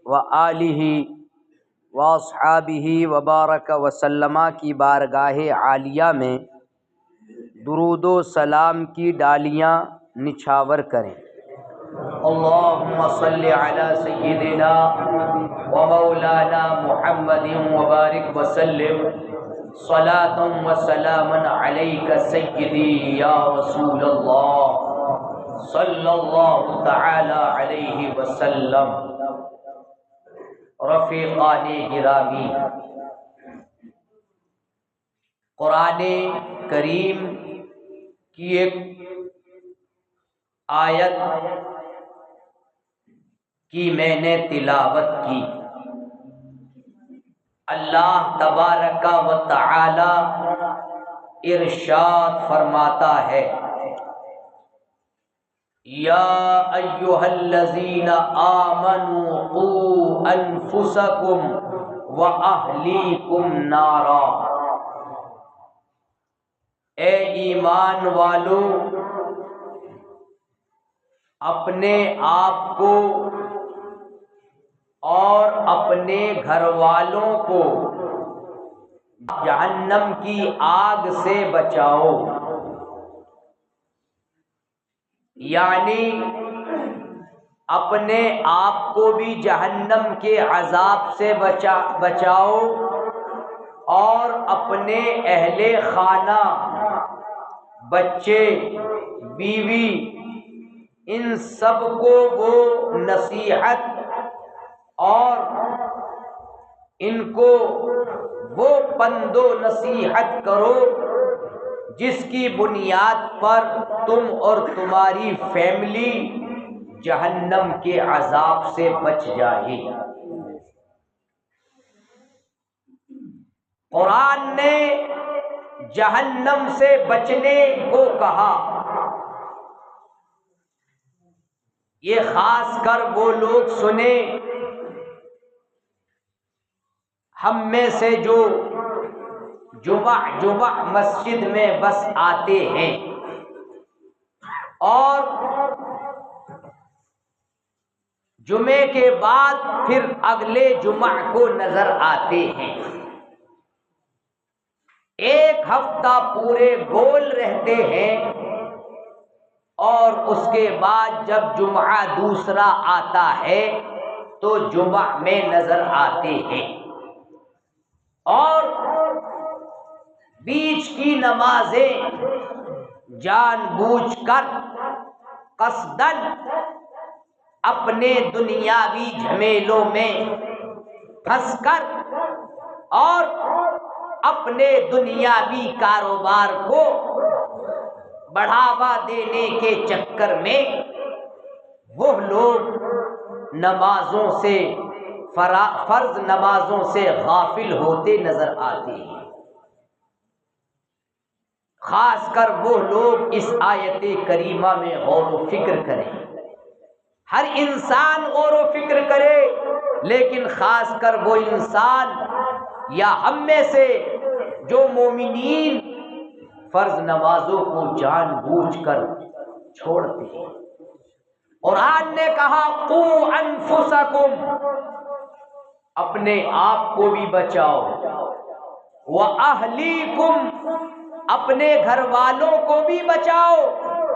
و آلہ و اصحابہ وبارک وسلم کی بارگاہ عالیہ میں درود و سلام کی ڈالیاں نچھاور کریں۔ اللہم صلی علی سیدنا و مولانا محمد وبارک وسلم صلاۃ و سلام علیک سیدی یا رسول اللہ صلی اللہ تعالی علیہ وسلم۔ رفیقان گرامی، قرآن کریم کی ایک آیت کی میں نے تلاوت کی۔ اللہ تبارک و تعالی ارشاد فرماتا ہے، یا ایھا الذین آمنوا قوا انفسکم واہلیکم نارا۔ اے ایمان والو، اپنے آپ کو اور اپنے گھر والوں کو جہنم کی آگ سے بچاؤ۔ یعنی اپنے آپ کو بھی جہنم کے عذاب سے بچاؤ اور اپنے اہل خانہ، بچے، بیوی، ان سب کو وہ نصیحت اور ان کو وہ پند و نصیحت کرو جس کی بنیاد پر تم اور تمہاری فیملی جہنم کے عذاب سے بچ جائے۔ قرآن نے جہنم سے بچنے کو کہا۔ یہ خاص کر وہ لوگ سنیں ہم میں سے جو جمعہ مسجد میں بس آتے ہیں اور جمعے کے بعد پھر اگلے جمعہ کو نظر آتے ہیں، ایک ہفتہ پورے گول رہتے ہیں اور اس کے بعد جب جمعہ دوسرا آتا ہے تو جمعہ میں نظر آتے ہیں، اور بیچ کی نمازیں جان بوجھ کر قصداً اپنے دنیاوی جھمیلوں میں پھنس کر اور اپنے دنیاوی کاروبار کو بڑھاوا دینے کے چکر میں وہ لوگ نمازوں سے، فرض نمازوں سے غافل ہوتے نظر آتے ہیں۔ خاص کر وہ لوگ اس آیت کریمہ میں غور و فکر کریں۔ ہر انسان غور و فکر کرے، لیکن خاص کر وہ انسان یا ہم میں سے جو مومنین فرض نمازوں کو جان بوجھ کر چھوڑتے ہیں۔ قرآن نے کہا قوا انفسکم، اپنے آپ کو بھی بچاؤ، وَأَهْلِيكُمْ، اپنے گھر والوں کو بھی بچاؤ،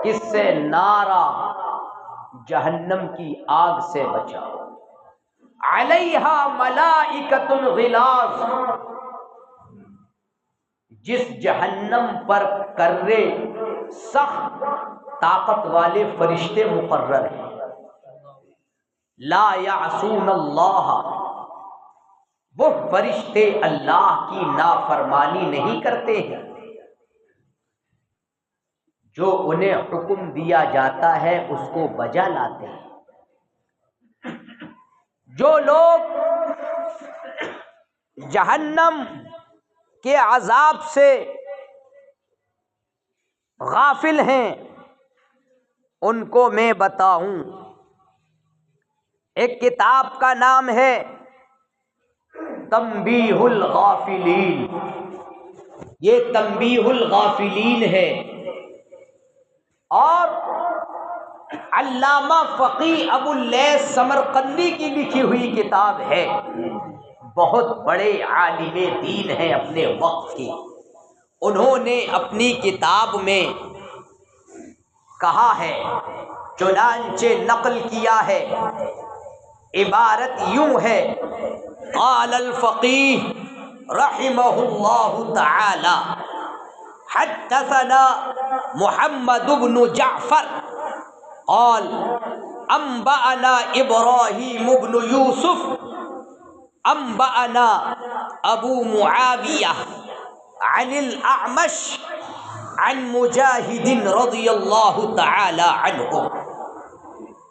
کس سے؟ نارا، جہنم کی آگ سے بچاؤ۔ علیہا ملائکۃ غلاظ، جس جہنم پر کرے سخت طاقت والے فرشتے مقرر ہیں۔ لا یعصون اللہ، وہ فرشتے اللہ کی نافرمانی نہیں کرتے ہیں، جو انہیں حکم دیا جاتا ہے اس کو بجا لاتے ہیں۔ جو لوگ جہنم کے عذاب سے غافل ہیں ان کو میں بتاؤں، ایک کتاب کا نام ہے تنبیہ الغافلین، یہ تنبیہ الغافلین ہے، اور علامہ فقی ابو اللیث سمرقندی کی لکھی ہوئی کتاب ہے، بہت بڑے عالم دین ہیں اپنے وقت کے۔ انہوں نے اپنی کتاب میں کہا ہے، چنانچہ نقل کیا ہے، عبارت یوں ہے، قال الفقیہ رحمہ اللہ تعالی حدثنا محمد بن جعفر قال انبأنا ابراہیم بن یوسف انبأنا ابو معاویہ عن الاعمش عن مجاہد رضی اللہ تعالی عنہ۔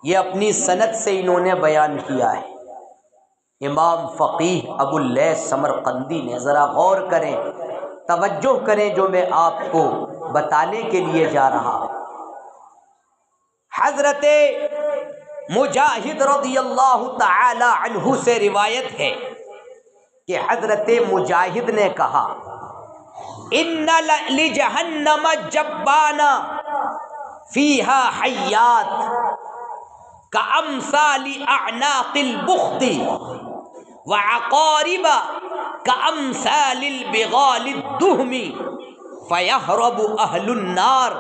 یہ اپنی سند سے انہوں نے بیان کیا ہے، امام فقیہ ابو اللیث سمرقندی نے۔ ذرا غور کریں، توجہ کریں جو میں آپ کو بتانے کے لیے جا رہا ہوں۔ حضرت مجاہد رضی اللہ تعالی عنہ سے روایت ہے کہ حضرت مجاہد نے کہا، ان لجہنم جبانا فیہا حیات کامثال اعناق البخت وعقارب کامثال البغال الدہم فیہرب اہل النار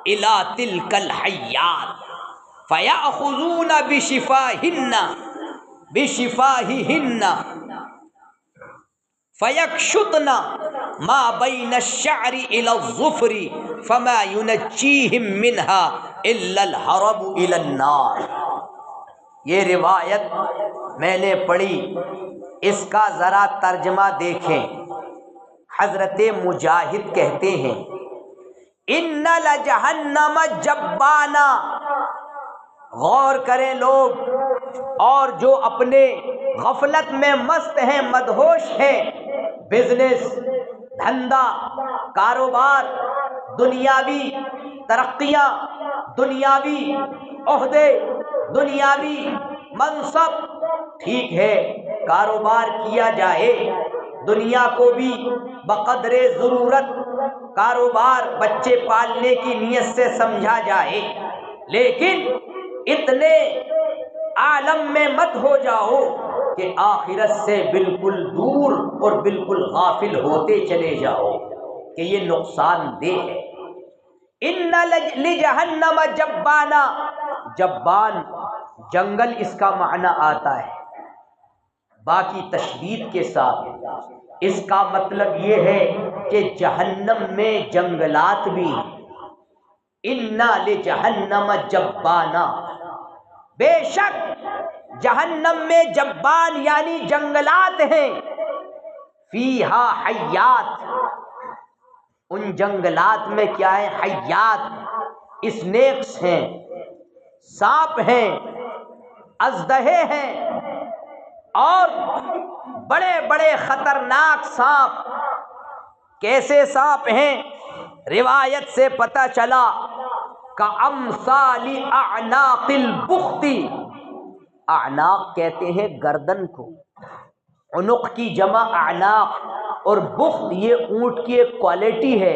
الى تلک الحیات فیأخذون بشفاہہن فیکشطن ما بین الشعر الى الظفر فما ینجیہم منہا الا الہرب الى النار۔ یہ روایت میں نے پڑھی، اس کا ذرا ترجمہ دیکھیں۔ حضرت مجاہد کہتے ہیں، ان لجہنم جبانا، غور کریں لوگ، اور جو اپنے غفلت میں مست ہیں، مدہوش ہیں، بزنس، دھندا، کاروبار، دنیاوی ترقیاں، دنیاوی عہدے، دنیاوی منصب، ٹھیک ہے کاروبار کیا جائے، دنیا کو بھی بقدر ضرورت کاروبار بچے پالنے کی نیت سے سمجھا جائے، لیکن اتنے عالم میں مت ہو جاؤ کہ آخرت سے بالکل دور اور بالکل غافل ہوتے چلے جاؤ کہ یہ نقصان دہ ہے۔ ان لجہنم جبانا، جبان جنگل اس کا معنی آتا ہے، باقی تشدید کے ساتھ اس کا مطلب یہ ہے کہ جہنم میں جنگلات بھی ہیں۔ ان لجہنم جبانا، بے شک جہنم میں جبان یعنی جنگلات ہیں، فیہا حیات، ان جنگلات میں کیا ہے؟ حیات، اسنیکس ہیں، سانپ ہیں، اژدہے ہیں، اور بڑے بڑے خطرناک سانپ۔ کیسے سانپ ہیں؟ روایت سے پتہ چلا کامثال اعناق البخت، اعناق کہتے ہیں گردن کو، عنق کی جمع اعناق، اور بخت یہ اونٹ کی ایک کوالٹی ہے،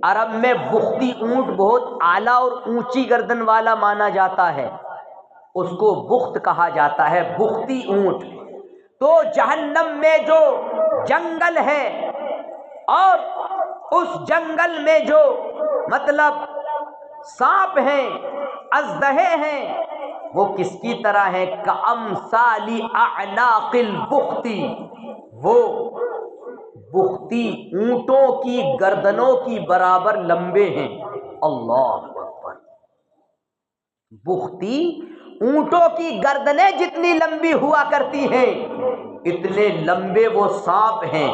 عرب میں بختی اونٹ بہت اعلیٰ اور اونچی گردن والا مانا جاتا ہے، اس کو بخت کہا جاتا ہے، بختی اونٹ۔ تو جہنم میں جو جنگل ہے، اور اس جنگل میں جو مطلب سانپ ہیں، اژدہے ہیں، وہ کس کی طرح ہیں؟ کامثال اعناق البخت، وہ بختی اونٹوں کی گردنوں کی برابر لمبے ہیں۔ اللہ اکبر، بختی اونٹوں کی گردنیں جتنی لمبی ہوا کرتی ہیں، اتنے لمبے وہ سانپ ہیں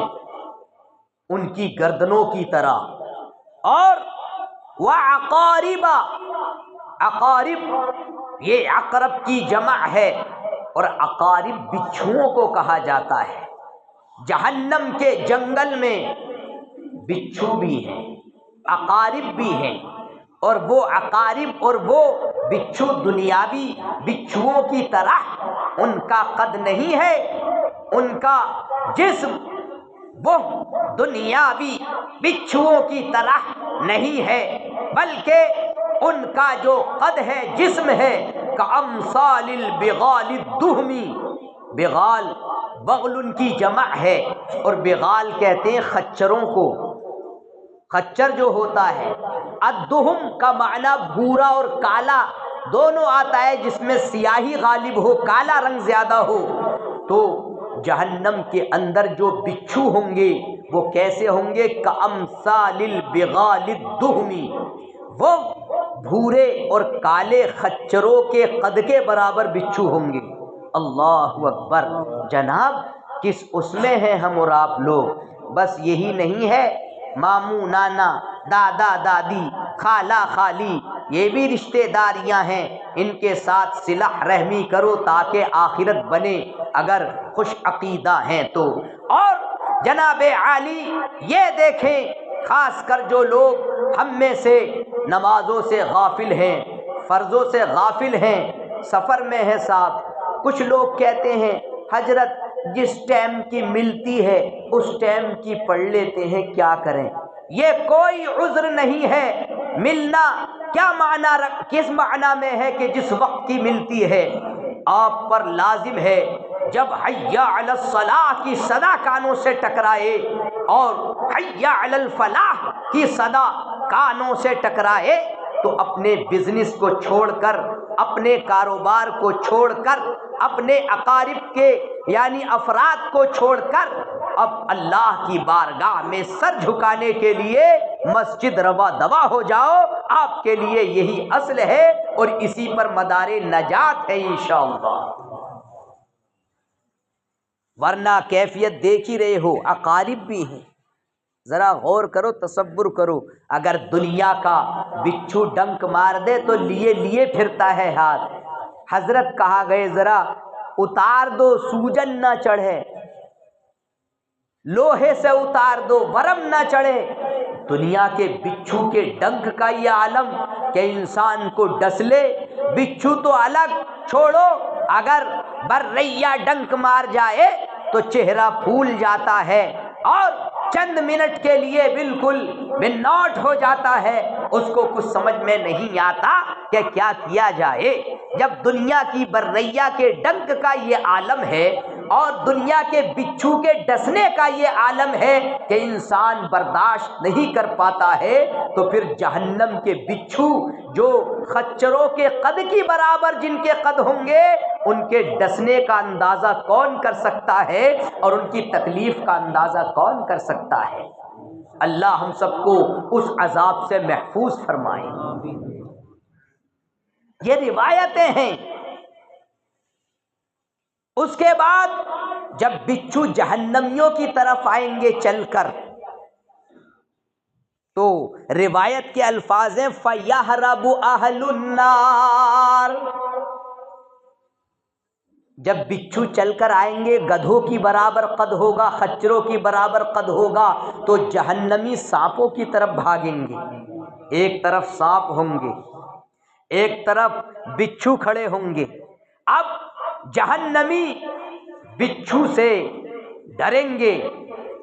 ان کی گردنوں کی طرح۔ اور وعقارب، عقارب یہ عقرب کی جمع ہے، اور عقارب بچھوؤں کو کہا جاتا ہے۔ جہنم کے جنگل میں بچھو بھی ہیں، عقارب بھی ہیں، اور وہ عقارب اور وہ بچھو دنیاوی بچھوؤں کی طرح ان کا قد نہیں ہے، ان کا جسم وہ دنیاوی بچھوؤں کی طرح نہیں ہے، بلکہ ان کا جو قد ہے، جسم ہے، کامثال البغال الدہمی، بغال بغل کی جمع ہے، اور بغال کہتے ہیں خچروں کو، خچر جو ہوتا ہے۔ الدہم کا معنی بھورا اور کالا دونوں آتا ہے، جس میں سیاہی غالب ہو، کالا رنگ زیادہ ہو۔ تو جہنم کے اندر جو بچھو ہوں گے وہ کیسے ہوں گے؟ کامثال البغال الدہمی، وہ بھورے اور کالے خچروں کے قد کے برابر بچھو ہوں گے۔ اللہ اکبر! جناب کس اس میں ہیں ہم اور آپ لوگ؟ بس یہی نہیں ہے، ماموں نانا، دادا دادی، خالہ خالی، یہ بھی رشتہ داریاں ہیں، ان کے ساتھ صلح رحمی کرو تاکہ آخرت بنے اگر خوش عقیدہ ہیں تو۔ اور جناب عالی یہ دیکھیں، خاص کر جو لوگ ہم میں سے نمازوں سے غافل ہیں، فرضوں سے غافل ہیں، سفر میں ہیں صاحب، کچھ لوگ کہتے ہیں حضرت جس ٹائم کی ملتی ہے اس ٹائم کی پڑھ لیتے ہیں، کیا کریں؟ یہ کوئی عذر نہیں ہے۔ ملنا کیا معنی کس معنی میں ہے کہ جس وقت کی ملتی ہے؟ آپ پر لازم ہے جب حی علی الصلاح کی صدا کانوں سے ٹکرائے اور حی علی الفلاح کی صدا کانوں سے ٹکرائے تو اپنے بزنس کو چھوڑ کر، اپنے کاروبار کو چھوڑ کر، اپنے اقارب کے یعنی افراد کو چھوڑ کر اب اللہ کی بارگاہ میں سر جھکانے کے لیے مسجد روا دوا ہو جاؤ۔ آپ کے لیے یہی اصل ہے اور اسی پر مدار نجات ہے انشاءاللہ۔ ورنہ کیفیت دیکھ ہی رہے ہو، اقارب بھی ہیں، ذرا غور کرو، تصور کرو، اگر دنیا کا بچھو ڈنک مار دے تو لیے لیے پھرتا ہے ہاتھ۔ حضرت کہا گئے ذرا اتار دو سوجن نہ چڑھے، لوہے سے اتار دو ورم نہ چڑھے۔ دنیا کے بچھو کے ڈنک کا یہ عالم کہ انسان کو ڈس لے، بچھو تو الگ چھوڑو، اگر بریا ڈنک مار جائے تو چہرہ پھول جاتا ہے اور چند منٹ کے لیے بالکل بناٹ ہو جاتا ہے، اس کو کچھ سمجھ میں نہیں آتا کہ کیا کیا جائے۔ جب دنیا کی بریا کے ڈنک کا یہ عالم ہے اور دنیا کے بچھو کے ڈسنے کا یہ عالم ہے کہ انسان برداشت نہیں کر پاتا ہے، تو پھر جہنم کے بچھو جو خچروں کے قد کی برابر جن کے قد ہوں گے، ان کے ڈسنے کا اندازہ کون کر سکتا ہے اور ان کی تکلیف کا اندازہ کون کر سکتا ہے؟ اللہ ہم سب کو اس عذاب سے محفوظ فرمائے۔ یہ روایتیں ہیں۔ اس کے بعد جب بچھو جہنمیوں کی طرف آئیں گے چل کر تو روایت کے الفاظ ہیں فَيَهْرَبُ أَهْلُ النَّارِ۔ جب بچھو چل کر آئیں گے، گدھوں کی برابر قد ہوگا، خچروں کی برابر قد ہوگا، تو جہنمی سانپوں کی طرف بھاگیں گے۔ ایک طرف سانپ ہوں گے، ایک طرف بچھو کھڑے ہوں گے۔ اب جہنمی بچھو سے ڈریں گے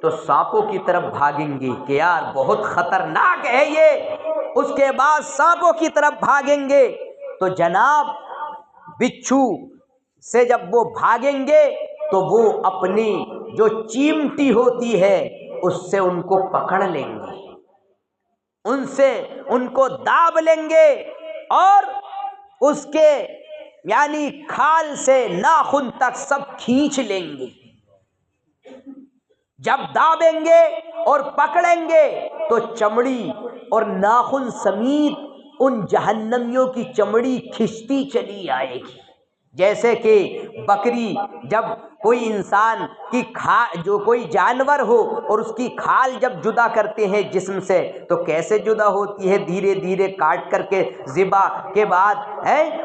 تو سانپوں کی طرف بھاگیں گے کہ یار بہت خطرناک ہے یہ۔ اس کے بعد سانپوں کی طرف بھاگیں گے تو جناب بچھو سے جب وہ بھاگیں گے تو وہ اپنی جو چیمٹی ہوتی ہے اس سے ان کو پکڑ لیں گے، ان سے ان کو داب لیں گے اور اس کے یعنی کھال سے ناخن تک سب کھینچ لیں گے۔ جب دابیں گے اور پکڑیں گے تو چمڑی اور ناخن سمیت ان جہنمیوں کی چمڑی کھنچتی چلی آئے گی، جیسے کہ بکری جب کوئی انسان کی جو کوئی جانور ہو اور اس کی کھال جب جدا کرتے ہیں جسم سے تو کیسے جدا ہوتی ہے، دھیرے دھیرے کاٹ کر کے ذبح کے بعد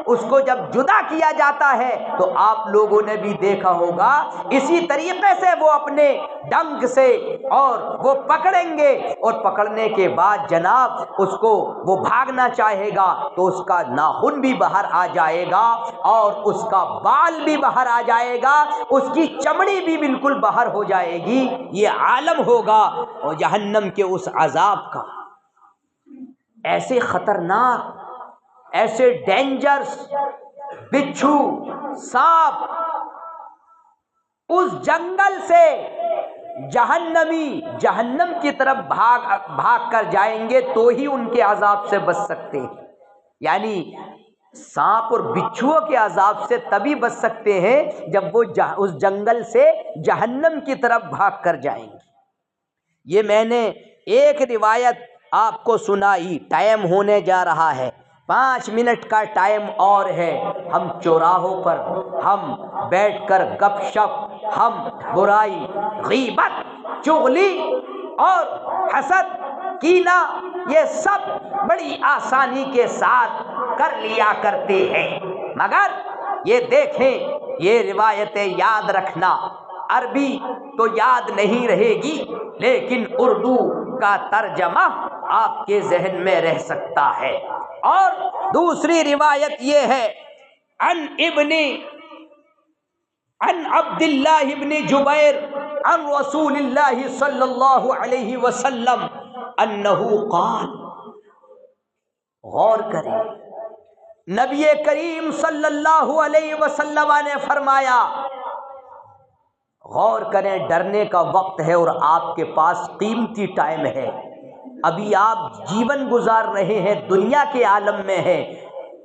اس کو جب جدا کیا جاتا ہے تو آپ لوگوں نے بھی دیکھا ہوگا اسی طریقے سے وہ اپنے ڈنک سے اور وہ پکڑیں گے، اور پکڑنے کے بعد جناب اس کو وہ بھاگنا چاہے گا تو اس کا ناخن بھی باہر آ جائے گا اور اس کا بال بھی باہر آ جائے گا، اس کی چمڑی بھی بالکل باہر ہو جائے گی۔ یہ عالم ہوگا اور جہنم کے اس عذاب کا، ایسے خطرناک ایسے ڈینجرس بچھو سانپ اس جنگل سے جہنمی جہنم کی طرف بھاگ کر جائیں گے تو ہی ان کے عذاب سے بچ سکتے ہیں. یعنی سانپ اور بچھوؤں کے عذاب سے تبھی بچ سکتے ہیں جب وہ اس جنگل سے جہنم کی طرف بھاگ کر جائیں گے. یہ میں نے ایک روایت آپ کو سنائی. ٹائم ہونے جا رہا ہے, 5 منٹ کا ٹائم اور ہے. ہم چوراہوں پر ہم بیٹھ کر گپ شپ, ہم برائی, غیبت, چغلی اور حسد, کینہ, یہ سب بڑی آسانی کے ساتھ کر لیا کرتے ہیں. مگر یہ دیکھیں, یہ روایتیں یاد رکھنا. عربی تو یاد نہیں رہے گی لیکن اردو کا ترجمہ آپ کے ذہن میں رہ سکتا ہے. اور دوسری روایت یہ ہے, عن عبد اللہ ابن جبیر عن رسول اللہ صلی اللہ علیہ وسلم انہ قال. غور کریں, نبی کریم صلی اللہ علیہ وسلم نے فرمایا. غور کریں, ڈرنے کا وقت ہے اور آپ کے پاس قیمتی ٹائم ہے. ابھی آپ جیون گزار رہے ہیں, دنیا کے عالم میں ہیں,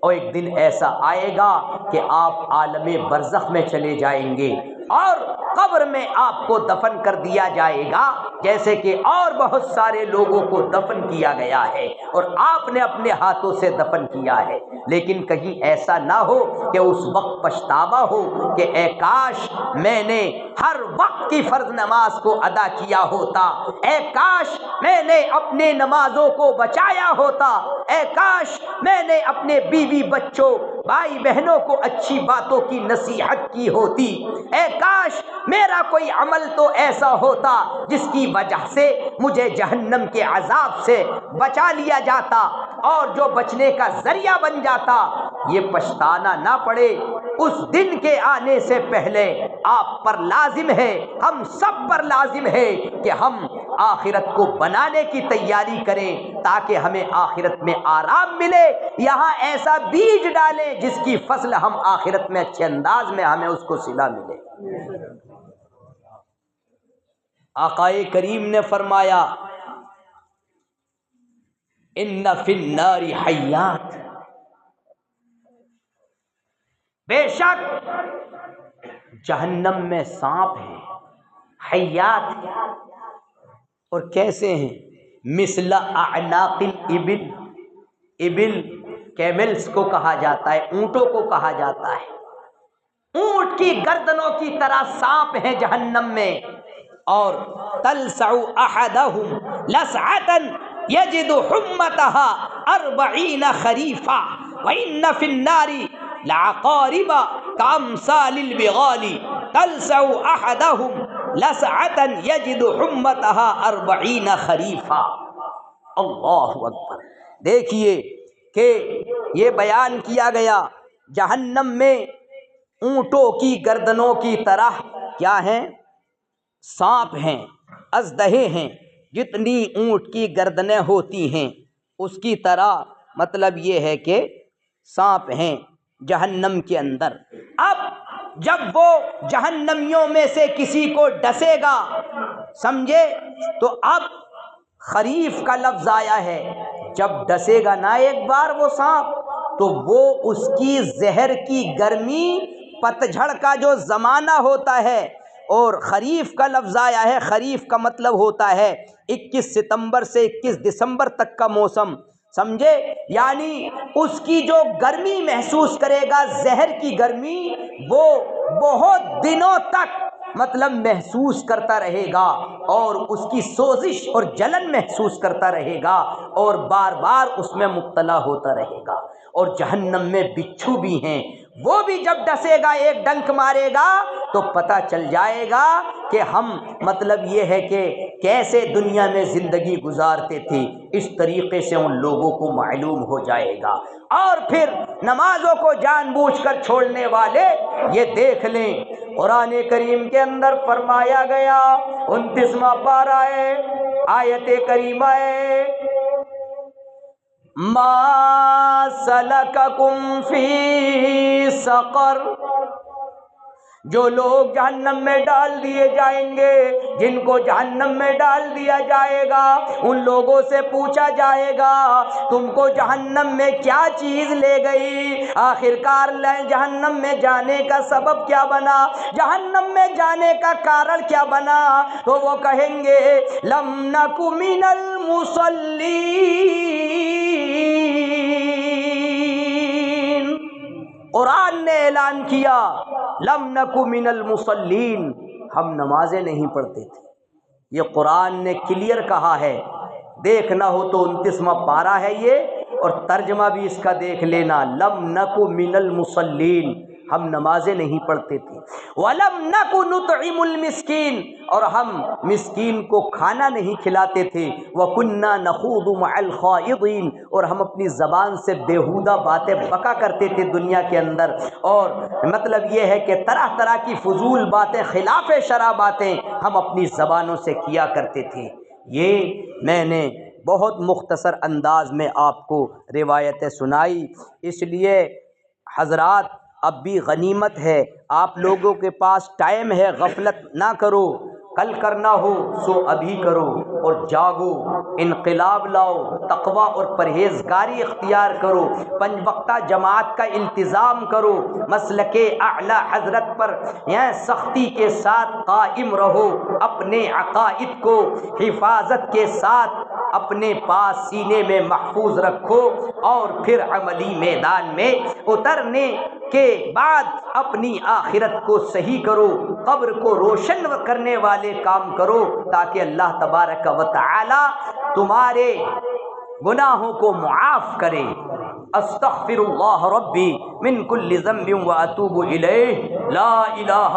اور ایک دن ایسا آئے گا کہ آپ عالم برزخ میں چلے جائیں گے اور قبر میں آپ کو دفن کر دیا جائے گا جیسے کہ اور بہت سارے لوگوں کو دفن کیا گیا ہے اور آپ نے اپنے ہاتھوں سے دفن کیا ہے. لیکن کہیں ایسا نہ ہو کہ اس وقت پچھتاوا ہو کہ اے کاش میں نے ہر وقت کی فرض نماز کو ادا کیا ہوتا, اے کاش میں نے اپنے نمازوں کو بچایا ہوتا, اے کاش میں نے اپنے بیوی بچوں بھائی بہنوں کو اچھی باتوں کی نصیحت کی ہوتی, اے کاش میرا کوئی عمل تو ایسا ہوتا جس کی وجہ سے مجھے جہنم کے عذاب سے بچا لیا جاتا اور جو بچنے کا ذریعہ بن جاتا. یہ پچھتانا نہ پڑے اس دن کے آنے سے پہلے آپ پر لازم ہے, ہم سب پر لازم ہے کہ ہم آخرت کو بنانے کی تیاری کریں تاکہ ہمیں آخرت میں آرام ملے. یہاں ایسا بیج ڈالیں جس کی فصل ہم آخرت میں اچھے انداز میں ہمیں اس کو صلہ ملے. آقائے کریم نے فرمایا ان فی النار حیات, بے شک جہنم میں سانپ ہیں, حیات. اور کیسے ہیں؟ مثل اعناق الابل, ابل کیملز کو کہا جاتا ہے, اونٹوں کو کہا جاتا ہے. اونٹ کی گردنوں کی طرح سانپ ہیں جہنم میں. اور تلسع احدهم لسعة يجد حمتها 40 خريفا وان في النار لعقارب كامثال البغال تلسع احدهم لسعة يجد حمتها 40 خريفا. اللہ اکبر. دیکھیے کہ یہ بیان کیا گیا جہنم میں اونٹوں کی گردنوں کی طرح کیا ہیں؟ سانپ ہیں, اژدہے ہیں. جتنی اونٹ کی گردنیں ہوتی ہیں اس کی طرح, مطلب یہ ہے کہ سانپ ہیں جہنم کے اندر. اب جب وہ جہنمیوں میں سے کسی کو ڈسے گا, سمجھے, تو اب خریف کا لفظ آیا ہے. جب ڈسے گا نا ایک بار وہ سانپ, تو وہ اس کی زہر کی گرمی پتجھڑ کا جو زمانہ ہوتا ہے, اور خریف کا لفظ آیا ہے. خریف کا مطلب ہوتا ہے 21 ستمبر سے 21 دسمبر تک کا موسم, سمجھے. یعنی اس کی جو گرمی محسوس کرے گا, زہر کی گرمی, وہ بہت دنوں تک مطلب محسوس کرتا رہے گا اور اس کی سوزش اور جلن محسوس کرتا رہے گا اور بار بار اس میں مبتلا ہوتا رہے گا. اور جہنم میں بچھو بھی ہیں, وہ بھی جب ڈسے گا, ایک ڈنک مارے گا تو پتہ چل جائے گا کہ ہم, مطلب یہ ہے کہ کیسے دنیا میں زندگی گزارتے تھے, اس طریقے سے ان لوگوں کو معلوم ہو جائے گا. اور پھر نمازوں کو جان بوجھ کر چھوڑنے والے یہ دیکھ لیں, قرآن کریم کے اندر فرمایا گیا 29واں پارہ ہے, آیت کریمہ ہے, ما سلککم فی سقر، جو لوگ جہنم میں ڈال دیے جائیں گے، جن کو جہنم میں ڈال دیا جائے گا، ان لوگوں سے پوچھا جائے گا تم کو جہنم میں کیا چیز لے گئی، آخرکار جہنم میں جانے کا سبب کیا بنا، جہنم میں جانے کا کارن کیا بنا، تو وہ کہیں گے لم نک من المصلین۔ قرآن نے اعلان کیا لم نک من المصلین، ہم نمازیں نہیں پڑھتے تھے۔ یہ قرآن نے کلیئر کہا ہے، دیکھنا ہو تو 29واں پارہ ہے یہ، اور ترجمہ بھی اس کا دیکھ لینا، لم نک من المصلین، ہم نمازیں نہیں پڑھتے تھے۔ وَلَمْ نَكُ نُطْعِمُ الْمِسْكِينَ، اور ہم مسکین کو کھانا نہیں کھلاتے تھے۔ وَكُنَّا نَخُوضُ مَعَ الْخَائِضِينَ، اور ہم اپنی زبان سے بیہودہ باتیں بکا کرتے تھے دنیا کے اندر، اور مطلب یہ ہے کہ طرح طرح کی فضول باتیں، خلاف شرع باتیں ہم اپنی زبانوں سے کیا کرتے تھے۔ یہ میں نے بہت مختصر انداز میں آپ کو روایتیں سنائی، اس لیے حضرات اب بھی غنیمت ہے، آپ لوگوں کے پاس ٹائم ہے، غفلت نہ کرو، کل کرنا ہو سو ابھی کرو، اور جاگو، انقلاب لاؤ، تقوی اور پرہیزگاری اختیار کرو، 5 وقتہ جماعت کا التزام کرو، مسلک اعلی حضرت پر سختی کے ساتھ قائم رہو، اپنے عقائد کو حفاظت کے ساتھ اپنے پاس سینے میں محفوظ رکھو، اور پھر عملی میدان میں اترنے کے بعد اپنی آخرت کو صحیح کرو، قبر کو روشن کرنے والے کام کرو، تاکہ اللہ تبارک و تعالی تمہارے گناہوں کو معاف کرے۔ استغفر اللہ ربی من کل ذنب واتوب الیہ، لا الہ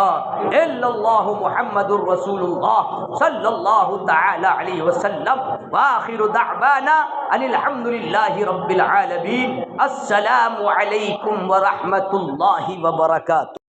الا اللہ محمد الرسول اللہ صلی اللہ تعالی علیہ وسلم، وآخر دعوانا ان الحمد للہ رب العالمین۔ السلام علیکم ورحمۃ اللہ وبرکاتہ۔